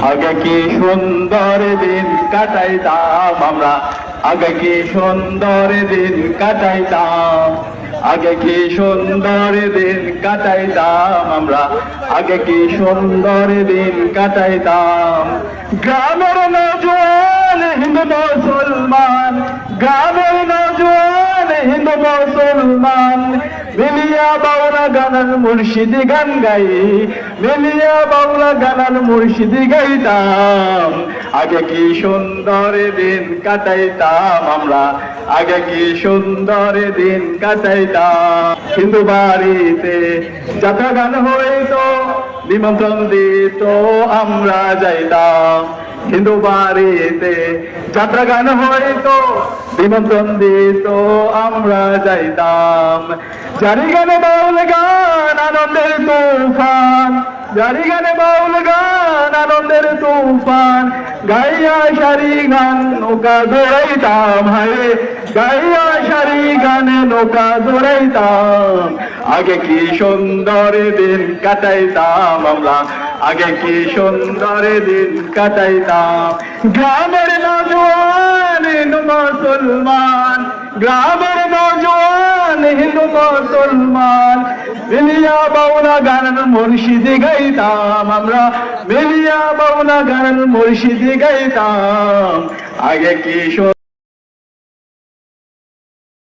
আগে কি সুন্দর দিন কাটাইতাম আমরা, আগে কি সুন্দর দিন কাটাইতাম, আগে কি সুন্দর দিন কাটাইতাম আমরা, আগে কি সুন্দর দিন কাটাইতাম। গ্রামের নওজোয়ান হিন্দু মুসলমান, গ্রামের নওজোয়ান হিন্দু মুসলমান মিলিয়া বাউলা গানার মুর্শিদি গান গাই, মিলিয়া বাউলা গানার মুর্শিদি গাইতাম। আগে কি সুন্দর দিন কাটাইতাম আমরা, আগে কি সুন্দর দিন কাটাইতাম। হিন্দু বাড়িতে যাত্রা গান হইতো, নিমন্ত্রণ দিত আমরা যাইতাম। হিন্দু বাড়িতে যাত্রা গান হইতো, নিমন্ত্রণ দিত আমরা যাইতাম। জারি গানে বাউল গান আনন্দের তুফান, জারি গানে বাউল গান আনন্দের তুফান, গাইয়া সারি গান নৌকা দৌড়াইতাম, হায় গাইয়া সারি গানে নৌকা দৌড়াইতাম। আগে কি সুন্দর দিন কাটাইতাম আমরা, আগে কি সুন্দর দিন কাটাইতাম। গ্রামের নওজোয়ান হিন্দু মুসলমান, গ্রামের নওজোয়ান হিন্দু মুসলমান মিলিয়া বাউলা গানের মুর্শিদি গাইতাম আমরা, মিলিয়া বাউলা গানের মুর্শিদি গাইতাম। আগে কি